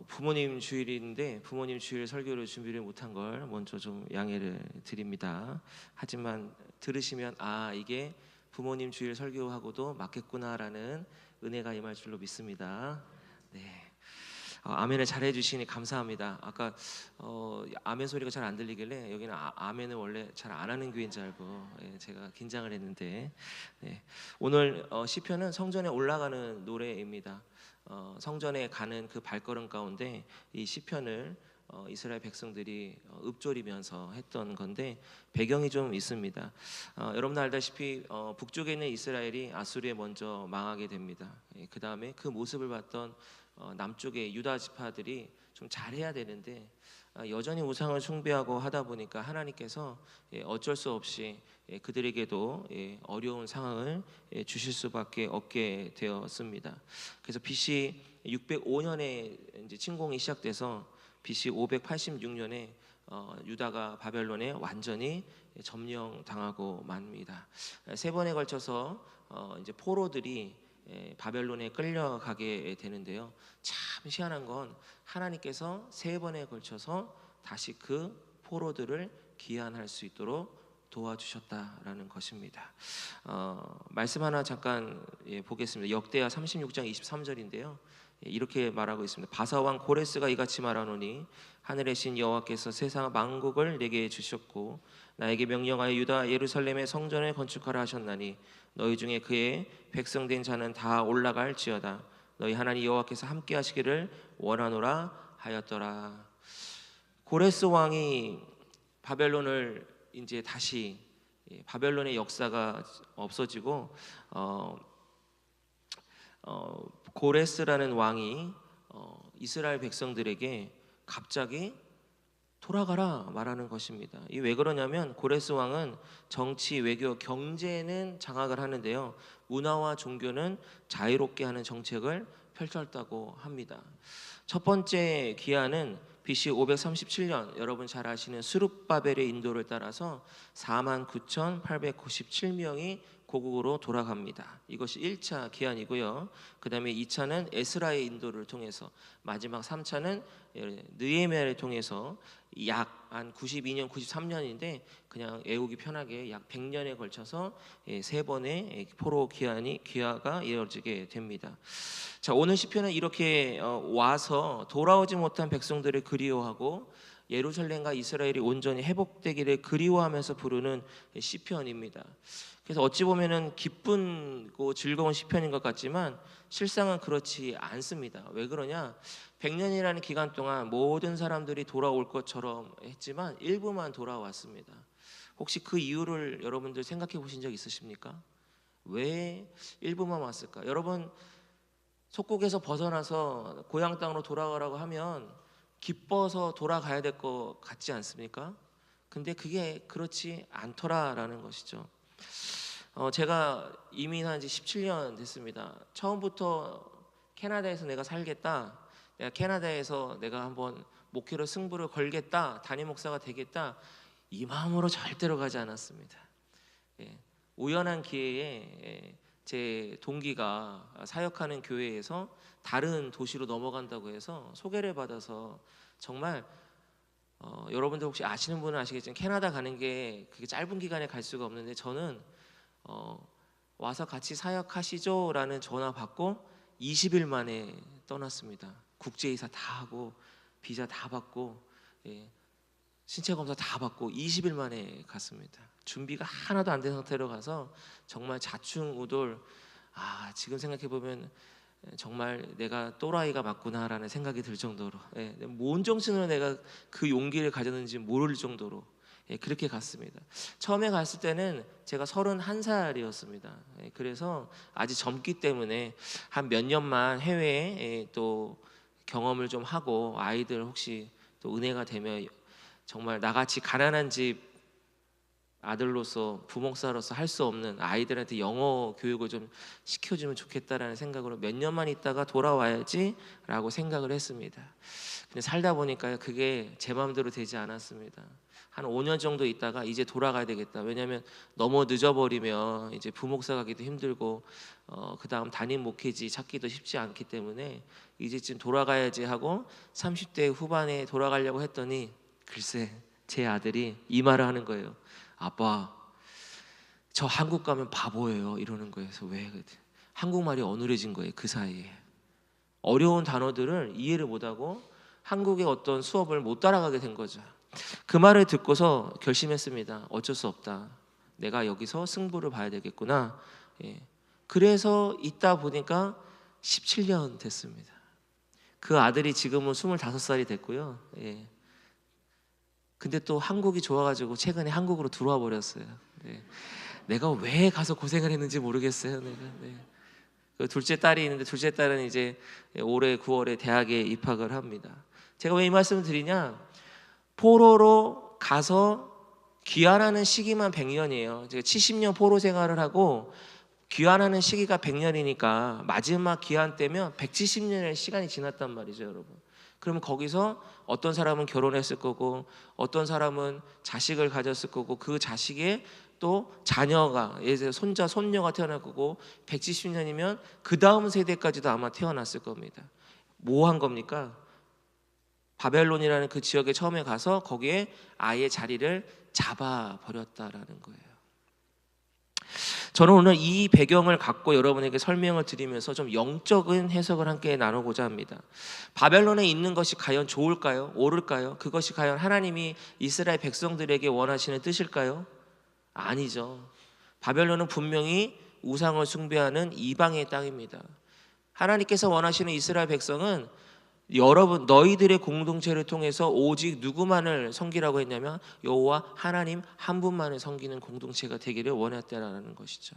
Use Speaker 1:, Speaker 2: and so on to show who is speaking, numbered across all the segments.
Speaker 1: 부모님 주일인데 부모님 주일 설교를 준비를 못한 걸 먼저 좀 양해를 드립니다. 하지만 들으시면 이게 부모님 주일 설교하고도 맞겠구나라는 은혜가 임할 줄로 믿습니다. 네. 아멘을 잘 해주시니 감사합니다. 아까 아멘 소리가 잘 안 들리길래 여기는 아멘을 원래 잘 안 하는 교회인 줄 알고 제가 긴장을 했는데, 네. 오늘 시편은 성전에 올라가는 노래입니다. 성전에 가는 그 발걸음 가운데 이 시편을 이스라엘 백성들이 읍조리면서 했던 건데 배경이 좀 있습니다. 여러분 알다시피 북쪽에 있는 이스라엘이 아수르에 먼저 망하게 됩니다. 그 다음에 그 모습을 봤던 남쪽의 유다 지파들이 좀 잘해야 되는데 여전히 우상을 숭배하고 하다 보니까 하나님께서 어쩔 수 없이 그들에게도 어려운 상황을 주실 수밖에 없게 되었습니다. 그래서 BC 605년에 이제 침공이 시작돼서 BC 586년에 유다가 바벨론에 완전히 점령당하고 맙니다. 세 번에 걸쳐서 이제 포로들이 바벨론에 끌려가게 되는데요. 참 희한한 건 하나님께서 세 번에 걸쳐서 다시 그 포로들을 귀환할 수 있도록 도와주셨다라는 것입니다. 말씀 하나 잠깐 보겠습니다. 역대하 36장 23절인데요. 이렇게 말하고 있습니다. 바사왕 고레스가 이같이 말하노니 하늘의 신 여호와께서 세상 만국을 내게 주셨고 나에게 명령하여 유다 예루살렘의 성전을 건축하라 하셨나니 너희 중에 그의 백성된 자는 다 올라갈지어다. 너희 하나님 여호와께서 함께 하시기를 원하노라 하였더라. 고레스 왕이 바벨론을 이제 다시 바벨론의 역사가 없어지고 고레스라는 왕이 이스라엘 백성들에게 갑자기 돌아가라 말하는 것입니다. 이 왜 그러냐면 고레스 왕은 정치, 외교, 경제는 장악을 하는데요. 문화와 종교는 자유롭게 하는 정책을 펼쳤다고 합니다. 첫 번째 기한은 BC 537년 여러분 잘 아시는 스룹바벨의 인도를 따라서 49,897명이 고국으로 돌아갑니다. 이것이 1차 기한이고요. 그 다음에 2차는 에스라의 인도를 통해서, 마지막 3차는 느헤미야를 통해서 약 한 92년, 93년인데 그냥 외우기 편하게 약 100년에 걸쳐서 세 번의 포로 귀화가 이루어지게 됩니다. 자, 오늘 시편은 이렇게 와서 돌아오지 못한 백성들을 그리워하고 예루살렘과 이스라엘이 온전히 회복되기를 그리워하면서 부르는 시편입니다. 그래서 어찌 보면은 기쁘고 즐거운 시편인 것 같지만 실상은 그렇지 않습니다. 왜 그러냐? 100년이라는 기간 동안 모든 사람들이 돌아올 것처럼 했지만 일부만 돌아왔습니다. 혹시 그 이유를 여러분들 생각해 보신 적 있으십니까? 왜 일부만 왔을까? 여러분 속국에서 벗어나서 고향 땅으로 돌아가라고 하면 기뻐서 돌아가야 될 것 같지 않습니까? 근데 그게 그렇지 않더라라는 것이죠. 제가 이민한 지 17년 됐습니다. 처음부터 캐나다에서 내가 살겠다, 내가 캐나다에서 내가 한번 목회로 승부를 걸겠다, 담임 목사가 되겠다, 이 마음으로 절대로 가지 않았습니다. 우연한 기회에 제 동기가 사역하는 교회에서 다른 도시로 넘어간다고 해서 소개를 받아서 정말 여러분들 혹시 아시는 분은 아시겠지만 캐나다 가는 게 그게 짧은 기간에 갈 수가 없는데 저는 와서 같이 사역하시죠 라는 전화 받고 20일 만에 떠났습니다. 국제이사 다 하고 비자 다 받고 신체 검사 다 받고 20일 만에 갔습니다. 준비가 하나도 안 된 상태로 가서 정말 자충우돌, 지금 생각해 보면 정말 내가 또라이가 맞구나라는 생각이 들 정도로, 뭔 정신으로 내가 그 용기를 가졌는지 모를 정도로 그렇게 갔습니다. 처음에 갔을 때는 제가 31살이었습니다. 그래서 아직 젊기 때문에 한 몇 년만 해외에 또 경험을 좀 하고 아이들 혹시 또 은혜가 되면 정말 나같이 가난한 집 아들로서 부목사로서 할 수 없는 아이들한테 영어 교육을 좀 시켜주면 좋겠다라는 생각으로 몇 년만 있다가 돌아와야지라고 생각을 했습니다. 근데 살다 보니까 그게 제 마음대로 되지 않았습니다. 한 5년 정도 있다가 이제 돌아가야 되겠다. 왜냐하면 너무 늦어버리면 이제 부목사 가기도 힘들고 그 다음 담임 목회지 찾기도 쉽지 않기 때문에 이제쯤 돌아가야지 하고 30대 후반에 돌아가려고 했더니 글쎄 제 아들이 이 말을 하는 거예요. 아빠, 저 한국 가면 바보예요 이러는 거예요. 그래서 왜? 한국말이 어눌해진 거예요. 그 사이에 어려운 단어들을 이해를 못하고 한국의 어떤 수업을 못 따라가게 된 거죠. 그 말을 듣고서 결심했습니다. 어쩔 수 없다. 내가 여기서 승부를 봐야 되겠구나. 그래서 있다 보니까 17년 됐습니다. 그 아들이 지금은 25살이 됐고요. 근데 또 한국이 좋아가지고 최근에 한국으로 들어와 버렸어요. 내가 왜 가서 고생을 했는지 모르겠어요. 그 둘째 딸이 있는데 둘째 딸은 이제 올해 9월에 대학에 입학을 합니다. 제가 왜 이 말씀을 드리냐? 포로로 가서 귀환하는 시기만 100년이에요. 제가 70년 포로 생활을 하고 귀환하는 시기가 100년이니까 마지막 귀환 때면 170년의 시간이 지났단 말이죠, 여러분. 그러면 거기서 어떤 사람은 결혼했을 거고 어떤 사람은 자식을 가졌을 거고 그 자식의 또 자녀가 예를 들어 손자 손녀가 태어날 거고 170년이면 그 다음 세대까지도 아마 태어났을 겁니다. 뭐 한 겁니까? 바벨론이라는 그 지역에 처음에 가서 거기에 아예 자리를 잡아버렸다라는 거예요. 저는 오늘 이 배경을 갖고 여러분에게 설명을 드리면서 좀 영적인 해석을 함께 나누고자 합니다. 바벨론에 있는 것이 과연 좋을까요? 옳을까요? 그것이 과연 하나님이 이스라엘 백성들에게 원하시는 뜻일까요? 아니죠. 바벨론은 분명히 우상을 숭배하는 이방의 땅입니다. 하나님께서 원하시는 이스라엘 백성은 여러분 너희들의 공동체를 통해서 오직 누구만을 섬기라고 했냐면 여호와 하나님 한 분만을 섬기는 공동체가 되기를 원했다라는 것이죠.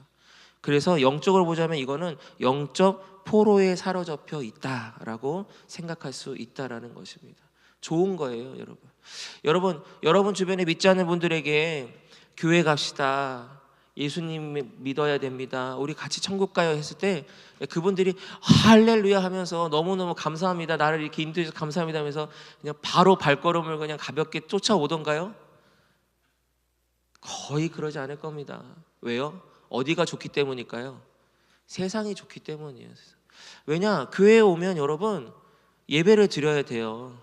Speaker 1: 그래서 영적으로 보자면 이거는 영적 포로에 사로잡혀 있다라고 생각할 수 있다라는 것입니다. 좋은 거예요, 여러분. 여러분 주변에 믿지 않는 분들에게 교회 갑시다. 예수님 믿어야 됩니다. 우리 같이 천국 가요 했을 때 그분들이 할렐루야 하면서 너무너무 감사합니다. 나를 이렇게 인도해서 감사합니다 하면서 그냥 바로 발걸음을 그냥 가볍게 쫓아오던가요? 거의 그러지 않을 겁니다. 왜요? 어디가 좋기 때문일까요? 세상이 좋기 때문이에요. 왜냐? 교회에 오면 여러분 예배를 드려야 돼요.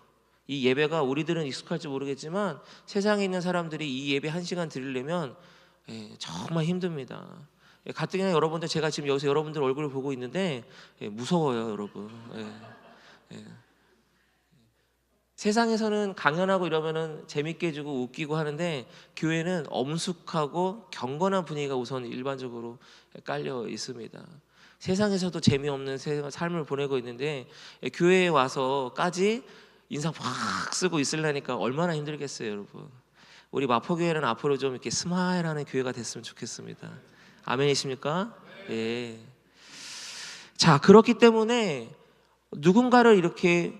Speaker 1: 이 예배가 우리들은 익숙할지 모르겠지만 세상에 있는 사람들이 이 예배 1시간 드리려면 정말 힘듭니다. 가뜩이나 여러분들 제가 지금 여기서 여러분들 얼굴을 보고 있는데 무서워요, 여러분. 세상에서는 강연하고 이러면은 재밌게 해주고 웃기고 하는데 교회는 엄숙하고 경건한 분위기가 우선 일반적으로 깔려 있습니다. 세상에서도 재미없는 삶을 보내고 있는데 교회에 와서까지 인상 확 쓰고 있으려니까 얼마나 힘들겠어요, 여러분. 우리 마포교회는 앞으로 좀 이렇게 스마일하는 교회가 됐으면 좋겠습니다. 아멘이십니까? 예. 자, 그렇기 때문에 누군가를 이렇게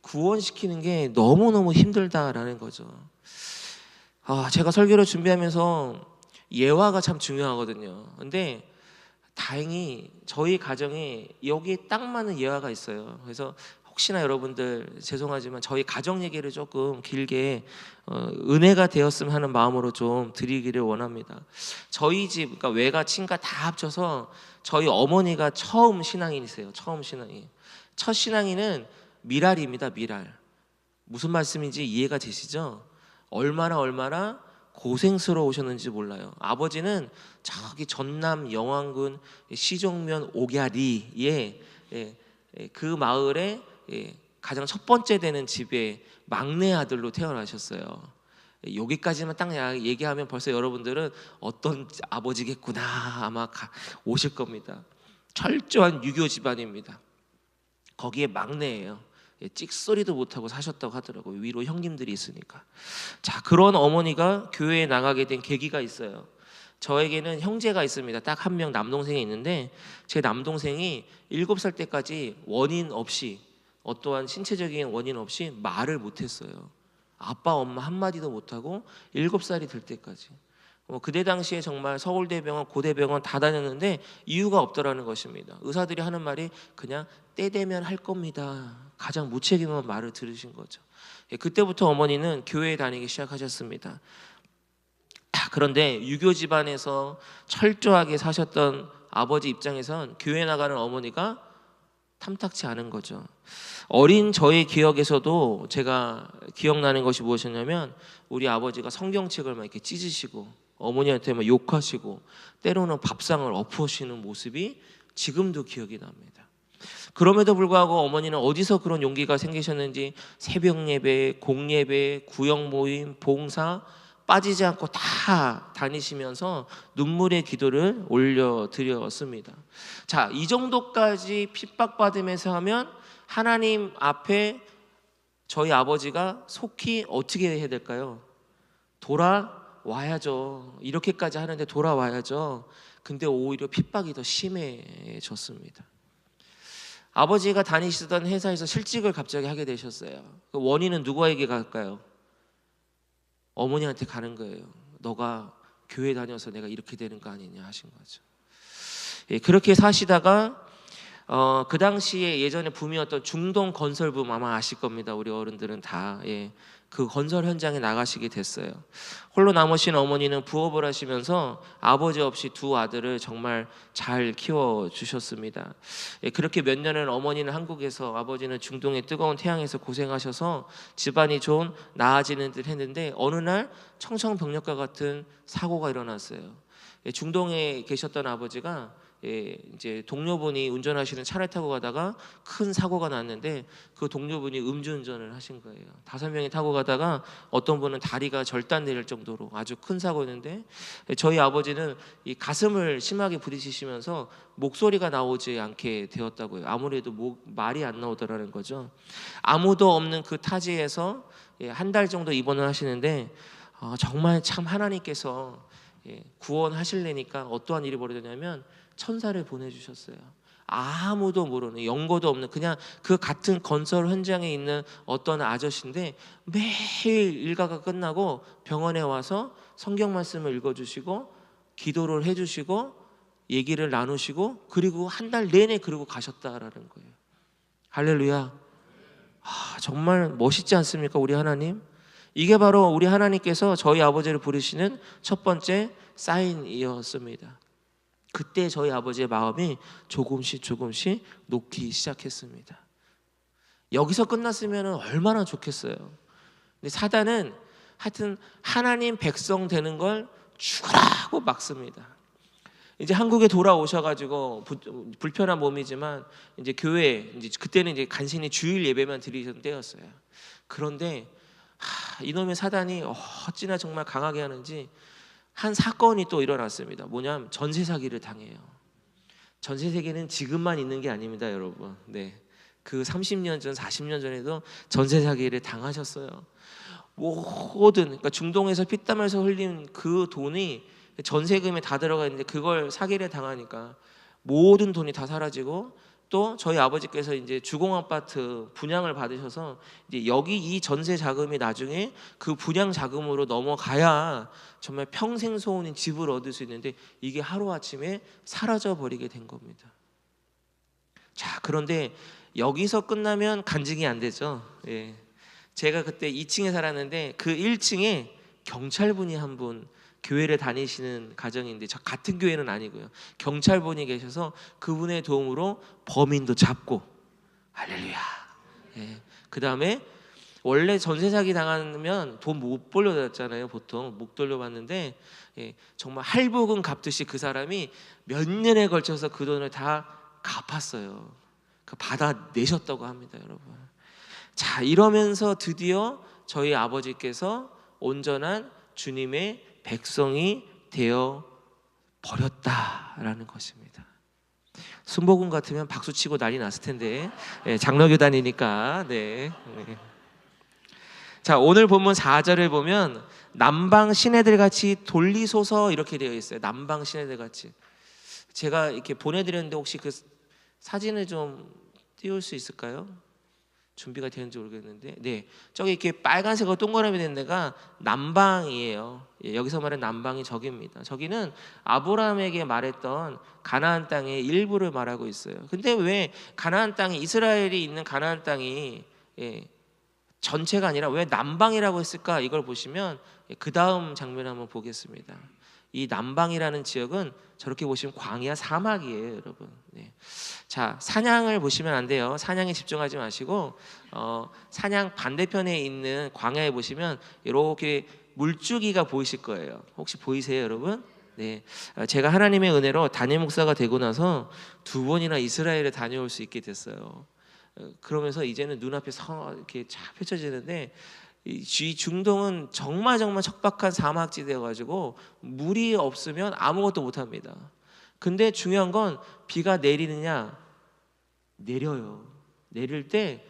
Speaker 1: 구원시키는 게 너무너무 힘들다라는 거죠. 제가 설교를 준비하면서 예화가 참 중요하거든요. 근데 다행히 저희 가정에 여기에 딱 맞는 예화가 있어요. 그래서 혹시나 여러분들 죄송하지만 저희 가정 얘기를 조금 길게 은혜가 되었으면 하는 마음으로 좀 드리기를 원합니다. 저희 집, 그러니까 외가 친가 다 합쳐서 저희 어머니가 처음 신앙인이세요. 처음 신앙인. 첫 신앙인은 미랄입니다. 미랄. 무슨 말씀인지 이해가 되시죠? 얼마나 고생스러우셨는지 몰라요. 아버지는 저기 전남 영왕군 시종면 옥야리에 그 마을에 가장 첫 번째 되는 집의 막내 아들로 태어나셨어요. 여기까지만 딱 얘기하면 벌써 여러분들은 어떤 아버지겠구나 아마 오실 겁니다. 철저한 유교 집안입니다. 거기에 막내예요. 찍소리도 못하고 사셨다고 하더라고요. 위로 형님들이 있으니까. 자, 그런 어머니가 교회에 나가게 된 계기가 있어요. 저에게는 형제가 있습니다. 딱 한 명 남동생이 있는데 제 남동생이 7살 때까지 원인 없이 어떠한 신체적인 원인 없이 말을 못했어요. 아빠 엄마 한마디도 못하고 7살이 될 때까지. 그때 당시에 정말 서울대병원, 고대병원 다 다녔는데 이유가 없더라는 것입니다. 의사들이 하는 말이 그냥 때 되면 할 겁니다. 가장 무책임한 말을 들으신 거죠. 그때부터 어머니는 교회에 다니기 시작하셨습니다. 그런데 유교 집안에서 철저하게 사셨던 아버지 입장에선 교회 나가는 어머니가 탐탁치 않은 거죠. 어린 저의 기억에서도 제가 기억나는 것이 무엇이냐면 우리 아버지가 성경책을 막 이렇게 찢으시고 어머니한테 막 욕하시고 때로는 밥상을 엎으시는 모습이 지금도 기억이 납니다. 그럼에도 불구하고 어머니는 어디서 그런 용기가 생기셨는지 새벽 예배, 공예배, 구역 모임, 봉사 빠지지 않고 다 다니시면서 눈물의 기도를 올려드렸습니다. 자, 이 정도까지 핍박받으면서 하면 하나님 앞에 저희 아버지가 속히 어떻게 해야 될까요? 돌아와야죠. 이렇게까지 하는데 돌아와야죠. 근데 오히려 핍박이 더 심해졌습니다. 아버지가 다니시던 회사에서 실직을 갑자기 하게 되셨어요. 그 원인은 누구에게 갈까요? 어머니한테 가는 거예요. 너가 교회 다녀서 내가 이렇게 되는 거 아니냐 하신 거죠. 그렇게 사시다가 그 당시에 예전에 붐이었던 중동 건설붐 아마 아실 겁니다. 우리 어른들은 다. 그 건설 현장에 나가시게 됐어요. 홀로 남으신 어머니는 부업을 하시면서 아버지 없이 두 아들을 정말 잘 키워주셨습니다. 그렇게 몇 년을 어머니는 한국에서, 아버지는 중동의 뜨거운 태양에서 고생하셔서 집안이 좀 나아지는 듯 했는데 어느 날 청천벽력과 같은 사고가 일어났어요. 중동에 계셨던 아버지가 이제 동료분이 운전하시는 차를 타고 가다가 큰 사고가 났는데 그 동료분이 음주운전을 하신 거예요. 5명이 타고 가다가 어떤 분은 다리가 절단 내릴 정도로 아주 큰 사고였는데 저희 아버지는 이 가슴을 심하게 부딪히시면서 목소리가 나오지 않게 되었다고요. 아무래도 말이 안 나오더라는 거죠. 아무도 없는 그 타지에서 한 달 정도 입원을 하시는데 정말 참 하나님께서 구원하실래니까 어떠한 일이 벌어졌냐면 천사를 보내주셨어요. 아무도 모르는, 연고도 없는, 그냥 그 같은 건설 현장에 있는 어떤 아저씨인데 매일 일과가 끝나고 병원에 와서 성경 말씀을 읽어주시고 기도를 해주시고 얘기를 나누시고 그리고 한 달 내내 그러고 가셨다라는 거예요. 할렐루야. 정말 멋있지 않습니까? 우리 하나님. 이게 바로 우리 하나님께서 저희 아버지를 부르시는 첫 번째 사인이었습니다. 그때 저희 아버지의 마음이 조금씩 녹기 시작했습니다. 여기서 끝났으면 얼마나 좋겠어요. 근데 사단은 하여튼 하나님 백성 되는 걸 죽으라고 막습니다. 이제 한국에 돌아오셔가지고 불편한 몸이지만 이제 교회 이제 그때는 이제 간신히 주일 예배만 드리던 때였어요. 그런데 이놈의 사단이 어찌나 정말 강하게 하는지 한 사건이 또 일어났습니다. 뭐냐면 전세 사기를 당해요. 전세 사기는 지금만 있는 게 아닙니다, 여러분. 그 30년 전, 40년 전에도 전세 사기를 당하셨어요. 모든, 그러니까 중동에서 피땀에서 흘린 그 돈이 전세금에 다 들어가 있는데 그걸 사기를 당하니까 모든 돈이 다 사라지고 또 저희 아버지께서 이제 주공 아파트 분양을 받으셔서 이제 여기 이 전세 자금이 나중에 그 분양 자금으로 넘어가야 정말 평생 소원인 집을 얻을 수 있는데 이게 하루아침에 사라져 버리게 된 겁니다. 자, 그런데 여기서 끝나면 간증이 안 되죠. 제가 그때 2층에 살았는데 그 1층에 경찰분이 한 분 교회를 다니시는 가정인데 저 같은 교회는 아니고요. 경찰분이 계셔서 그분의 도움으로 범인도 잡고 할렐루야. 그 다음에 원래 전세 사기 당하면 돈 못 돌려받잖아요. 보통 못 돌려받는데 정말 할부금 갚듯이 그 사람이 몇 년에 걸쳐서 그 돈을 다 갚았어요. 받아내셨다고 합니다, 여러분. 자, 이러면서 드디어 저희 아버지께서 온전한 주님의 백성이 되어 버렸다라는 것입니다. 순복음 같으면 박수치고 난리 났을 텐데 장로교 다니니까. 자, 오늘 본문 4절을 보면 남방 시내들 같이 돌리소서 이렇게 되어 있어요. 남방 시내들 같이. 제가 이렇게 보내드렸는데 혹시 그 사진을 좀 띄울 수 있을까요? 준비가 되는지 모르겠는데, 네, 저기 이렇게 빨간색으로 동그라미 된 데가 남방이에요. 예, 여기서 말하는 남방이 저기입니다. 저기는 아브라함에게 말했던 가나안 땅의 일부를 말하고 있어요. 근데 왜 가나안 땅이, 이스라엘이 있는 가나안 땅이 전체가 아니라 왜 남방이라고 했을까? 이걸 보시면 그 다음 장면 한번 보겠습니다. 이 남방이라는 지역은 저렇게 보시면 광야 사막이에요, 여러분. 네. 자, 산양을 보시면 안 돼요. 산양에 집중하지 마시고 산양 반대편에 있는 광야에 보시면 이렇게 물줄기가 보이실 거예요. 혹시 보이세요, 여러분? 네, 제가 하나님의 은혜로 담임 목사가 되고 나서 2번이나 이스라엘에 다녀올 수 있게 됐어요. 그러면서 이제는 눈앞에 이렇게 쫙 펼쳐지는데, 이 중동은 정말 척박한 사막지대여가지고 물이 없으면 아무것도 못합니다. 근데 중요한 건 비가 내리느냐, 내려요. 내릴 때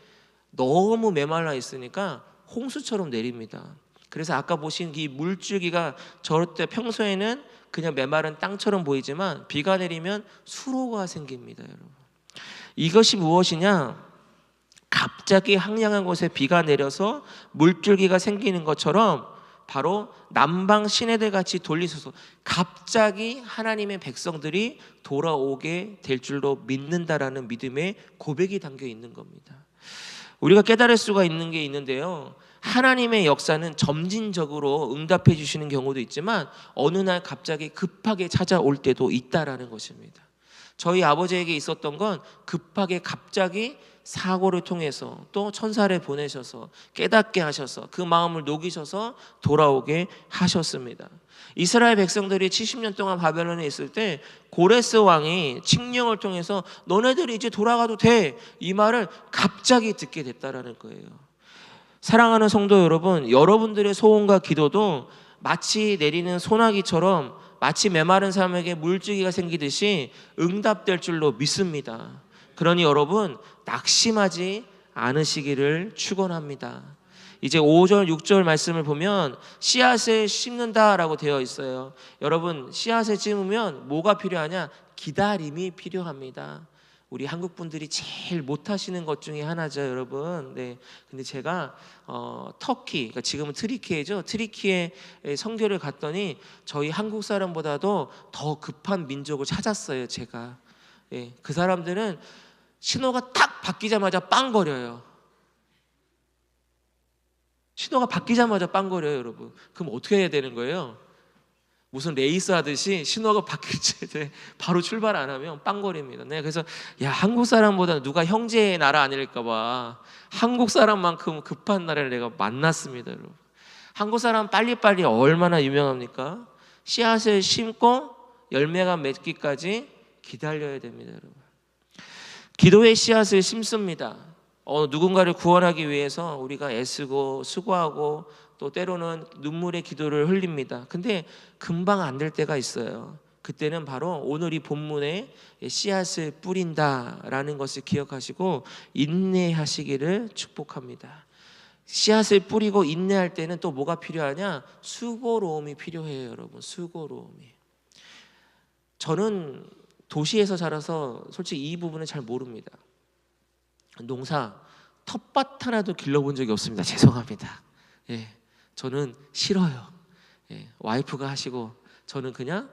Speaker 1: 너무 메말라 있으니까 홍수처럼 내립니다. 그래서 아까 보신 이 물줄기가 저럴 때 평소에는 그냥 메마른 땅처럼 보이지만 비가 내리면 수로가 생깁니다, 여러분. 이것이 무엇이냐? 갑자기 황량한 곳에 비가 내려서 물줄기가 생기는 것처럼 바로 남방 시내들 같이 돌리소서, 갑자기 하나님의 백성들이 돌아오게 될 줄로 믿는다라는 믿음의 고백이 담겨 있는 겁니다. 우리가 깨달을 수가 있는 게 있는데요, 하나님의 역사는 점진적으로 응답해 주시는 경우도 있지만 어느 날 갑자기 급하게 찾아올 때도 있다라는 것입니다. 저희 아버지에게 있었던 건 급하게 갑자기 사고를 통해서 또 천사를 보내셔서 깨닫게 하셔서 그 마음을 녹이셔서 돌아오게 하셨습니다. 이스라엘 백성들이 70년 동안 바벨론에 있을 때 고레스 왕이 칙령을 통해서 너네들이 이제 돌아가도 돼, 이 말을 갑자기 듣게 됐다라는 거예요. 사랑하는 성도 여러분, 여러분들의 소원과 기도도 마치 내리는 소나기처럼 마치 메마른 사람에게 물줄기가 생기듯이 응답될 줄로 믿습니다. 그러니 여러분, 낙심하지 않으시기를 축원합니다. 이제 5절 6절 말씀을 보면 씨앗을 심는다라고 되어 있어요. 여러분, 씨앗을 심으면 뭐가 필요하냐? 기다림이 필요합니다. 우리 한국 분들이 제일 못하시는 것 중에 하나죠, 여러분. 네, 근데 제가 터키, 그러니까 지금은 트리키예죠. 트리키에 선교를 갔더니 저희 한국 사람보다도 더 급한 민족을 찾았어요, 제가. 네, 그 사람들은 신호가 딱 바뀌자마자 빵거려요. 신호가 바뀌자마자 빵거려요, 여러분. 그럼 어떻게 해야 되는 거예요? 무슨 레이스 하듯이 신호가 바뀔 때 바로 출발 안 하면 빵거립니다. 네, 그래서 야, 한국 사람보다 누가 형제의 나라 아닐까 봐 한국 사람만큼 급한 나라를 내가 만났습니다, 여러분. 한국 사람 빨리빨리 얼마나 유명합니까? 씨앗을 심고 열매가 맺기까지 기다려야 됩니다, 여러분. 기도의 씨앗을 심습니다. 누군가를 구원하기 위해서 우리가 애쓰고 수고하고 또 때로는 눈물의 기도를 흘립니다. 근데 금방 안 될 때가 있어요. 그때는 바로 오늘 이 본문에 씨앗을 뿌린다라는 것을 기억하시고 인내하시기를 축복합니다. 씨앗을 뿌리고 인내할 때는 또 뭐가 필요하냐? 수고로움이 필요해요, 여러분. 수고로움이. 저는 도시에서 자라서 솔직히 이 부분은 잘 모릅니다. 농사 텃밭 하나도 길러본 적이 없습니다. 죄송합니다. 예, 저는 싫어요. 예, 와이프가 하시고 저는 그냥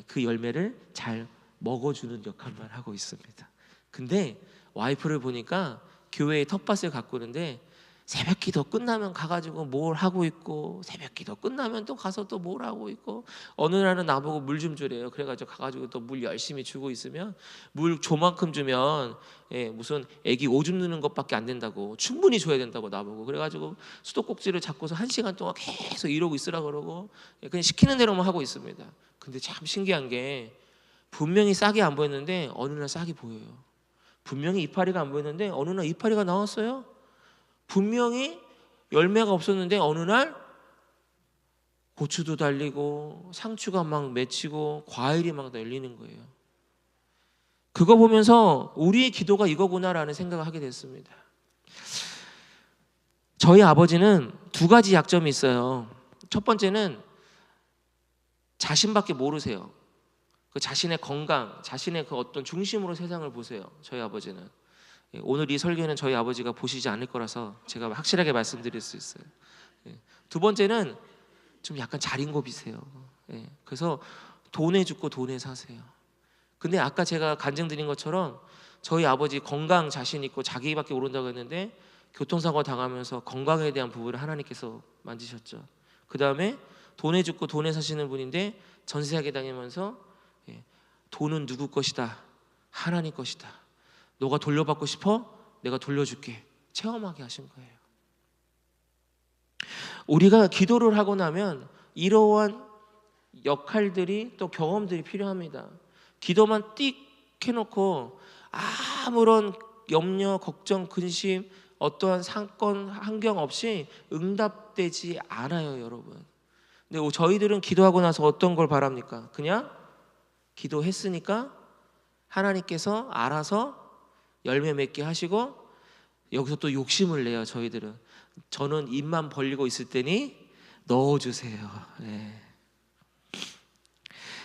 Speaker 1: 그 열매를 잘 먹어주는 역할만 하고 있습니다. 근데 와이프를 보니까 교회에 텃밭을 가꾸는데 새벽기도 끝나면 가가지고 뭘 하고 있고, 새벽기도 끝나면 또 가서 또 뭘 하고 있고, 어느 날은 나보고 물 좀 주래요. 그래가지고 가가지고 또 물 열심히 주고 있으면 물 조만큼 주면 무슨 애기 오줌 누는 것밖에 안 된다고, 충분히 줘야 된다고 나보고, 그래가지고 수도꼭지를 잡고서 1시간 동안 계속 이러고 있으라 그러고 그냥 시키는 대로만 하고 있습니다. 근데 참 신기한 게 분명히 싹이 안 보였는데 어느 날 싹이 보여요. 분명히 이파리가 안 보였는데 어느 날 이파리가 나왔어요. 분명히 열매가 없었는데 어느 날 고추도 달리고 상추가 막 맺히고 과일이 막 열리는 거예요. 그거 보면서 우리의 기도가 이거구나라는 생각을 하게 됐습니다. 저희 아버지는 2가지 약점이 있어요. 첫 번째는 자신밖에 모르세요. 그 자신의 건강, 자신의 그 어떤 중심으로 세상을 보세요. 저희 아버지는. 오늘 이 설교는 저희 아버지가 보시지 않을 거라서 제가 확실하게 말씀드릴 수 있어요. 두 번째는 좀 약간 자린고비세요. 그래서 돈에 죽고 돈에 사세요. 근데 아까 제가 간증드린 것처럼 저희 아버지 건강 자신 있고 자기밖에 모른다고 했는데 교통사고 당하면서 건강에 대한 부분을 하나님께서 만지셨죠. 그 다음에 돈에 죽고 돈에 사시는 분인데 전세하게 다니면서 돈은 누구 것이다? 하나님 것이다. 너가 돌려받고 싶어? 내가 돌려줄게. 체험하게 하신 거예요. 우리가 기도를 하고 나면 이러한 역할들이 또 경험들이 필요합니다. 기도만 띡 해놓고 아무런 염려, 걱정, 근심, 어떠한 상권, 환경 없이 응답되지 않아요, 여러분. 근데 저희들은 기도하고 나서 어떤 걸 바랍니까? 그냥 기도했으니까 하나님께서 알아서 열매 맺게 하시고, 여기서 또 욕심을 내요. 저희들은 저는 입만 벌리고 있을 테니 넣어주세요.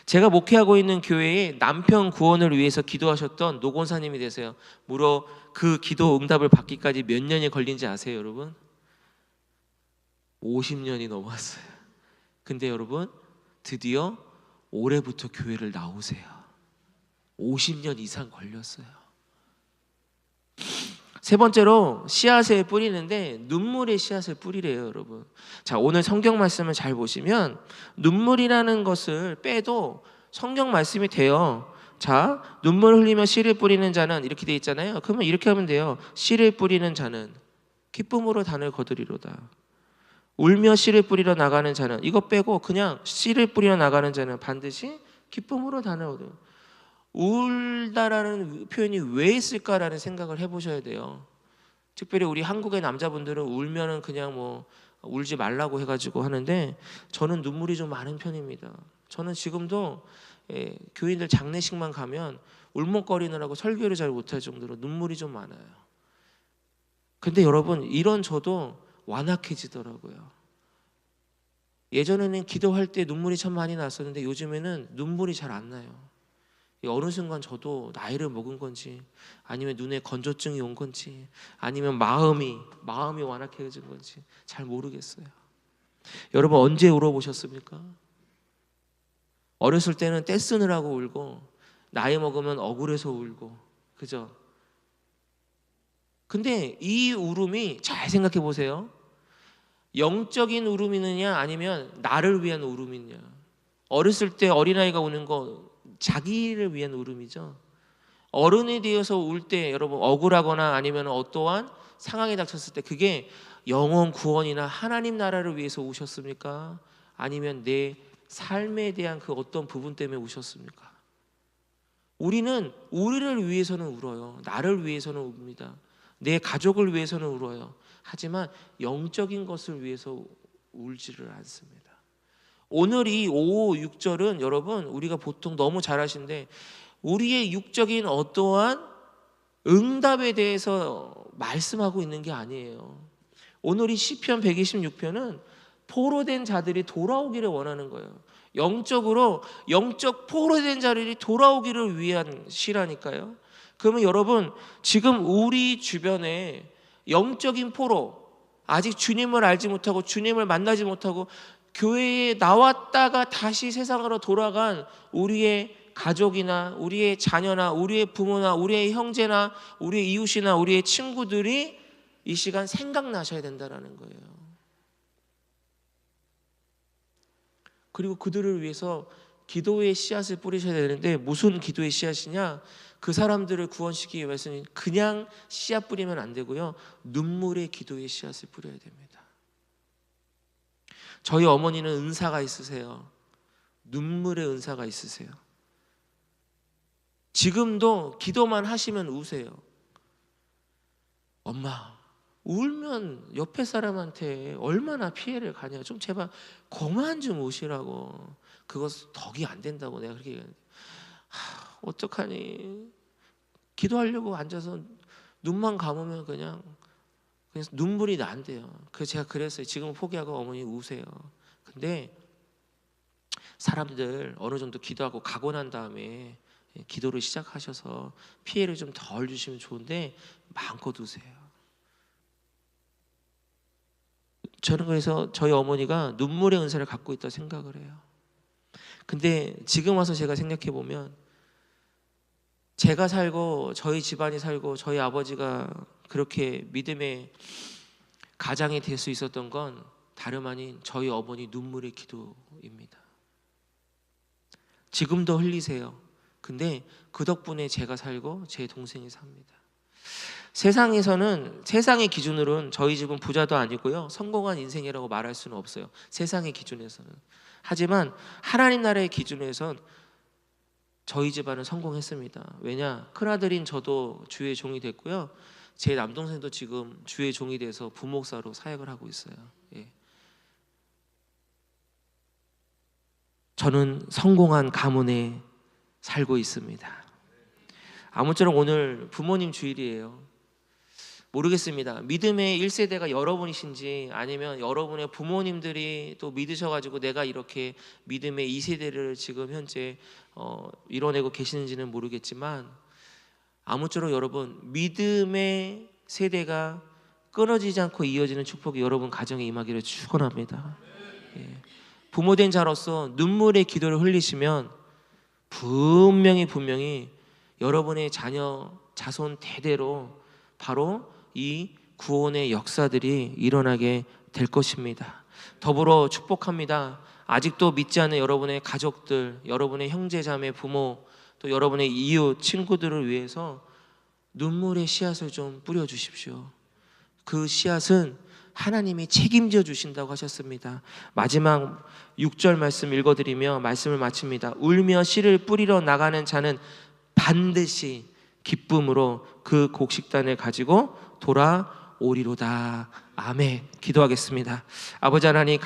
Speaker 1: 제가 목회하고 있는 교회에 남편 구원을 위해서 기도하셨던 노권사님이 되세요. 무려 그 기도 응답을 받기까지 몇 년이 걸린지 아세요, 여러분? 50년이 넘었어요. 근데 여러분, 드디어 올해부터 교회를 나오세요. 50년 이상 걸렸어요. 세 번째로 씨앗을 뿌리는데 눈물의 씨앗을 뿌리래요, 여러분. 자, 오늘 성경 말씀을 잘 보시면 눈물이라는 것을 빼도 성경 말씀이 돼요. 자, 눈물 흘리며 씨를 뿌리는 자는 이렇게 돼 있잖아요. 그러면 이렇게 하면 돼요. 씨를 뿌리는 자는 기쁨으로 단을 거두리로다. 울며 씨를 뿌리러 나가는 자는, 이거 빼고 그냥 씨를 뿌리러 나가는 자는 반드시 기쁨으로 단을 얻어요. 울다라는 표현이 왜 있을까라는 생각을 해보셔야 돼요. 특별히 우리 한국의 남자분들은 울면은 그냥 뭐 울지 말라고 해가지고 하는데, 저는 눈물이 좀 많은 편입니다. 저는 지금도 교인들 장례식만 가면 울먹거리느라고 설교를 잘 못할 정도로 눈물이 좀 많아요. 근데 여러분, 이런 저도 완악해지더라고요. 예전에는 기도할 때 눈물이 참 많이 났었는데 요즘에는 눈물이 잘 안 나요. 어느 순간 저도 나이를 먹은 건지, 아니면 눈에 건조증이 온 건지, 아니면 마음이 완악해진 건지 잘 모르겠어요. 여러분, 언제 울어보셨습니까? 어렸을 때는 떼 쓰느라고 울고, 나이 먹으면 억울해서 울고, 그죠? 근데 이 울음이 잘 생각해 보세요. 영적인 울음이느냐 아니면 나를 위한 울음이냐. 어렸을 때 어린아이가 우는 거 자기를 위한 울음이죠. 어른이 되어서 울 때 여러분, 억울하거나 아니면 어떠한 상황에 닥쳤을 때 그게 영혼 구원이나 하나님 나라를 위해서 우셨습니까? 아니면 내 삶에 대한 그 어떤 부분 때문에 우셨습니까? 우리는 우리를 위해서는 울어요. 나를 위해서는 웁니다. 내 가족을 위해서는 울어요. 하지만 영적인 것을 위해서 울지를 않습니다. 오늘 이 5, 6절은 여러분, 우리가 보통 너무 잘 아시는데 우리의 육적인 어떠한 응답에 대해서 말씀하고 있는 게 아니에요. 오늘 이 시편 126편은 포로된 자들이 돌아오기를 원하는 거예요. 영적으로 영적 포로된 자들이 돌아오기를 위한 시라니까요. 그러면 여러분, 지금 우리 주변에 영적인 포로, 아직 주님을 알지 못하고 주님을 만나지 못하고 교회에 나왔다가 다시 세상으로 돌아간 우리의 가족이나 우리의 자녀나 우리의 부모나 우리의 형제나 우리의 이웃이나 우리의 친구들이 이 시간 생각나셔야 된다는 거예요. 그리고 그들을 위해서 기도의 씨앗을 뿌리셔야 되는데, 무슨 기도의 씨앗이냐? 그 사람들을 구원시키기 위해서는 그냥 씨앗 뿌리면 안 되고요, 눈물의 기도의 씨앗을 뿌려야 됩니다. 저희 어머니는 은사가 있으세요. 눈물의 은사가 있으세요. 지금도 기도만 하시면 우세요. 엄마, 울면 옆에 사람한테 얼마나 피해를 가냐, 좀 제발 그만 좀 우시라고. 그거 덕이 안 된다고 내가 그렇게 얘기하는데, 어떡하니. 기도하려고 앉아서 눈만 감으면 그냥 눈물이 난대요. 그래서 제가 그랬어요. 지금은 포기하고 어머니 우세요. 근데 사람들 어느 정도 기도하고 가고 난 다음에 기도를 시작하셔서 피해를 좀 덜 주시면 좋은데 마음껏 우세요. 저는 그래서 저희 어머니가 눈물의 은사를 갖고 있다 생각을 해요. 근데 지금 와서 제가 생각해 보면 제가 살고 저희 집안이 살고 저희 아버지가 그렇게 믿음의 가장이 될 수 있었던 건 다름 아닌 저희 어머니 눈물의 기도입니다. 지금도 흘리세요. 근데 그 덕분에 제가 살고 제 동생이 삽니다. 세상에서는, 세상의 기준으로는 저희 집은 부자도 아니고요, 성공한 인생이라고 말할 수는 없어요. 세상의 기준에서는. 하지만 하나님 나라의 기준에선 저희 집안은 성공했습니다. 왜냐? 큰아들인 저도 주의 종이 됐고요, 제 남동생도 지금 주의 종이 돼서 부목사로 사역을 하고 있어요. 예. 저는 성공한 가문에 살고 있습니다. 아무쪼록 오늘 부모님 주일이에요. 모르겠습니다. 믿음의 1세대가 여러분이신지 아니면 여러분의 부모님들이 또 믿으셔가지고 내가 이렇게 믿음의 2세대를 지금 현재 이뤄내고 계시는지는 모르겠지만, 아무쪼록 여러분 믿음의 세대가 끊어지지 않고 이어지는 축복이 여러분 가정에 임하기를 축원합니다. 예. 부모된 자로서 눈물의 기도를 흘리시면 분명히 여러분의 자녀 자손 대대로 바로 이 구원의 역사들이 일어나게 될 것입니다. 더불어 축복합니다. 아직도 믿지 않는 여러분의 가족들, 여러분의 형제 자매 부모, 또 여러분의 이웃 친구들을 위해서 눈물의 씨앗을 좀 뿌려주십시오. 그 씨앗은 하나님이 책임져 주신다고 하셨습니다. 마지막 6절 말씀 읽어드리며 말씀을 마칩니다. 울며 씨를 뿌리러 나가는 자는 반드시 기쁨으로 그 곡식단을 가지고 돌아오리로다. 아멘. 기도하겠습니다. 아버지 하나님,